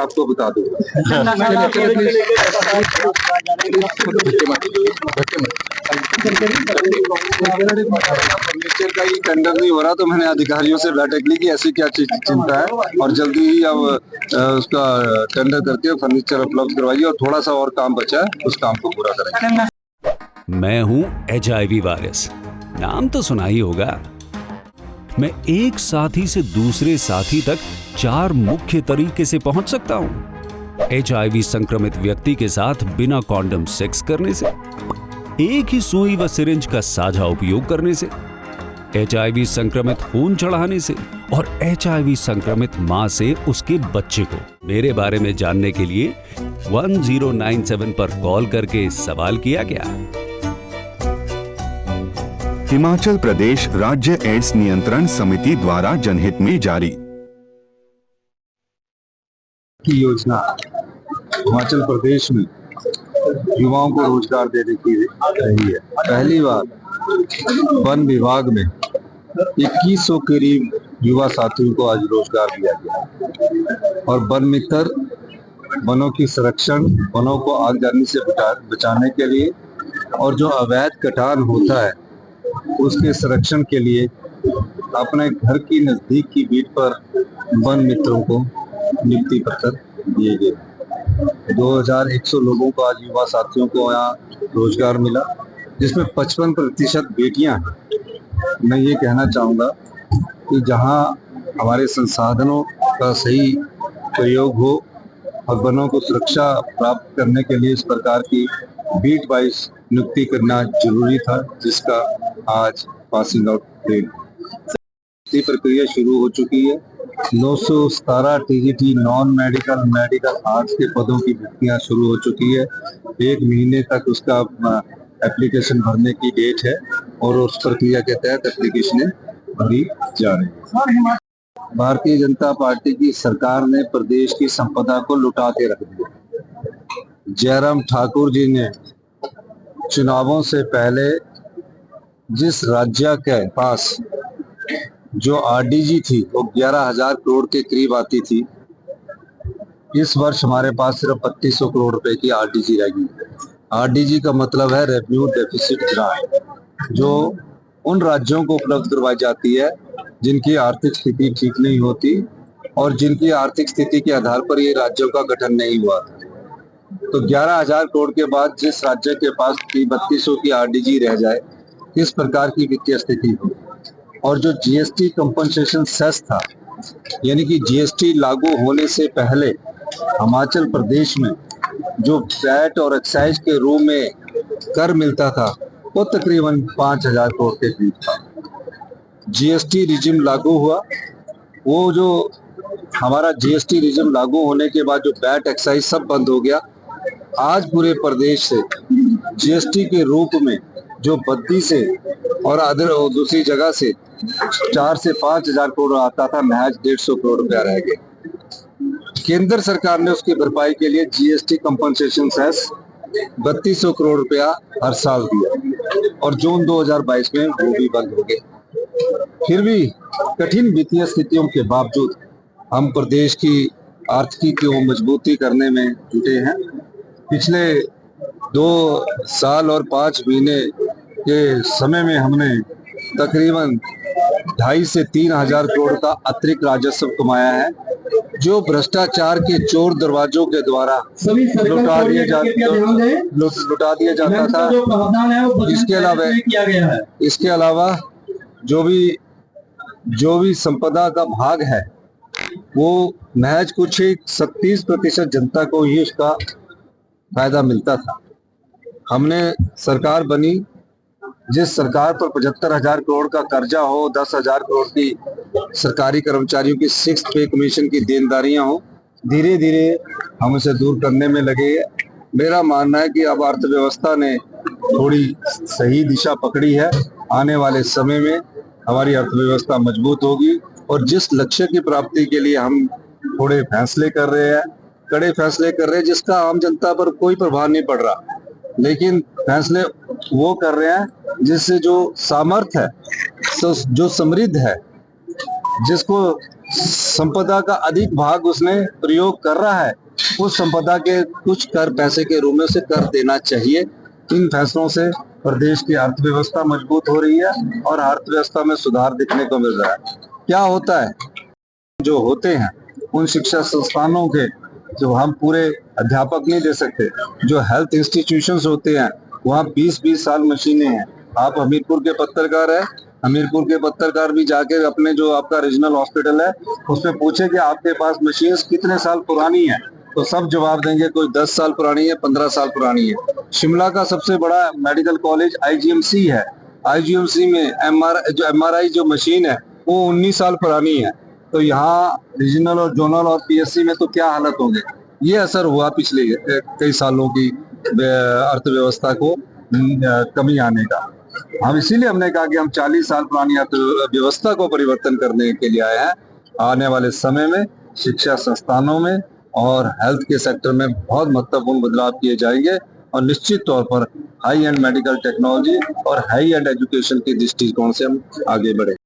आपको बता दूंगा। फर्नीचर का ही टेंडर नहीं हो रहा, तो मैंने अधिकारियों से बैठक ली कि ऐसी क्या चीज चिंता है, और जल्दी ही अब उसका टेंडर करके फर्नीचर उपलब्ध करवाइए, और थोड़ा सा और काम बचा है उस काम को पूरा करेंगे। मैं हूं HIV वायरस, नाम तो सुना ही होगा। मैं एक साथी से दूसरे साथी तक 4 मुख्य तरीके से पहुंच सकता हूं। HIV संक्रमित व्यक्ति के साथ बिना कॉन्डम सेक्स करने से, एक ही सुई व सिरिंज का साझा उपयोग करने से, HIV संक्रमित खून चढ़ाने से, और HIV संक्रमित मां से उसके बच्चे को। मेरे बारे में जानने के लिए 1097 पर कॉल करके सवाल किया गया। हिमाचल प्रदेश राज्य एड्स नियंत्रण समिति द्वारा जनहित में जारी की योजना हिमाचल प्रदेश में युवाओं को रोजगार देने की रही है। पहली बार वन विभाग में 2100 करीब युवा साथियों को आज रोजगार दिया गया, और वन मित्र वनों की संरक्षण, वनों को आगजनी से बचाने के लिए, और जो अवैध कटान होता है उसके संरक्षण के लिए अपने घर की नजदीक की बीट पर वन मित्रों को नियुक्ति पत्र दिए गए। 2100 लोगों को आज युवा साथियों को यहाँ रोजगार मिला, जिसमें 55% बेटियां हैं। मैं ये कहना चाहूँगा कि जहाँ हमारे संसाधनों का सही प्रयोग हो और वनों को सुरक्षा प्राप्त करने के लिए इस प्रकार की बीट वाइज नियुक्ति करना जरूरी था, जिसका आज पासिंग आउट डेट प्रक्रिया शुरू हो चुकी है। 917 TGT non medical, medical arts के पदों की भर्तियां शुरू हो चुकी है। 1 महीने तक उसका एप्लीकेशन भरने की डेट है, और उस प्रक्रिया के तहत एप्लीकेशनें भरी जा रही है। भारतीय जनता पार्टी की सरकार ने प्रदेश की संपदा को लुटा के रख दिया। जयराम ठाकुर जी ने चुनावों से पहले जिस राज्य के पास जो RDG थी वो 11,000 करोड़ के करीब आती थी, इस वर्ष हमारे पास सिर्फ 3200 करोड़ रुपए की RDG रहेगी। RDG का मतलब है रेवेन्यू डेफिसिट ग्रांट, जो उन राज्यों को उपलब्ध करवाई जाती है जिनकी आर्थिक स्थिति ठीक नहीं होती, और जिनकी आर्थिक स्थिति के आधार पर ये राज्यों का गठन नहीं हुआ था। तो 11,000 करोड़ के बाद जिस राज्य के पास 3200 की RDG रह जाए, किस प्रकार की वित्तीय स्थिति हो। और जो GST कंपनसेशन सेस था, यानी कि GST लागू होने से पहले हिमाचल प्रदेश में जो वैट और एक्साइज के रूप में कर मिलता था वो तकरीबन 5,000 करोड़ के करीब था। GST रिजिम लागू हुआ, वो जो हमारा GST रिजिम लागू होने के बाद जो वैट एक्साइज सब बंद हो गया। आज पूरे प्रदेश से GST के रूप में जो बद्दी से और दूसरी जगह से 4 से 5,000 करोड़ आता था, महज 150 करोड़ रुपया रह गया। केंद्र सरकार ने उसकी भरपाई के लिए GST कंपनसेशन सेस 3200 करोड़ रुपया हर साल दिया, और जून 2022 में वो भी बंद हो गए। फिर भी कठिन वित्तीय स्थितियों के बावजूद हम प्रदेश की आर्थिकी को मजबूती करने में जुटे हैं। पिछले 2 साल और 5 महीने के समय में हमने तकरीबन 2,500 से 3,000 करोड़ का अतिरिक्त राजस्व कमाया है, जो भ्रष्टाचार के चोर दरवाजों के द्वारा लुटा दिया जाता था। इसके अलावा जो भी संपदा का भाग है वो महज कुछ 37% जनता को ही उसका फायदा मिलता था। हमने सरकार बनी, जिस सरकार पर 75,000 करोड़ का कर्जा हो, 10,000 करोड़ की सरकारी कर्मचारियों की 6th पे कमीशन की देनदारियां हो, धीरे धीरे हम उसे दूर करने में लगे। मेरा मानना है कि अब अर्थव्यवस्था ने थोड़ी सही दिशा पकड़ी है। आने वाले समय में हमारी अर्थव्यवस्था मजबूत होगी, और जिस लक्ष्य की प्राप्ति के लिए हम थोड़े फैसले कर रहे हैं, कड़े फैसले कर रहे हैं, जिसका आम जनता पर कोई प्रभाव नहीं पड़ रहा, लेकिन फैसले वो कर रहे हैं जिससे जो सामर्थ्य है, जो समृद्ध है, जिसको संपदा का अधिक भाग उसने प्रयोग कर रहा है, उस संपदा के कुछ कर पैसे के रूप में उसे कर देना चाहिए। इन फैसलों से प्रदेश की अर्थव्यवस्था मजबूत हो रही है और अर्थव्यवस्था में सुधार दिखने को मिल रहा है। क्या होता है, जो होते हैं उन शिक्षा संस्थानों के जो हम पूरे अध्यापक नहीं दे सकते, जो हेल्थ इंस्टीट्यूशंस होते हैं वहाँ 20-20 साल मशीनें हैं। आप हमीरपुर के पत्रकार हैं, हमीरपुर के पत्रकार भी जाके अपने जो आपका रीजनल हॉस्पिटल है उसमें पूछे कि आपके पास मशीन्स कितने साल पुरानी है, तो सब जवाब देंगे कोई 10 साल पुरानी है, 15 साल पुरानी है। शिमला का सबसे बड़ा मेडिकल कॉलेज आईजीएमसी है, आईजीएमसी में एमआरआई जो मशीन है वो 19 साल पुरानी है। तो यहाँ रीजनल और जोनल और पीएससी में तो क्या हालत होंगे। ये असर हुआ पिछले कई सालों की अर्थव्यवस्था को कमी आने का। हम इसीलिए हमने कहा कि हम 40 साल पुरानी अर्थव्यवस्था को परिवर्तन करने के लिए आए हैं। आने वाले समय में शिक्षा संस्थानों में और हेल्थ के सेक्टर में बहुत महत्वपूर्ण बदलाव किए जाएंगे और निश्चित तौर पर हाई एंड मेडिकल टेक्नोलॉजी और हाई एंड एजुकेशन के दृष्टिकोण से हम आगे बढ़े।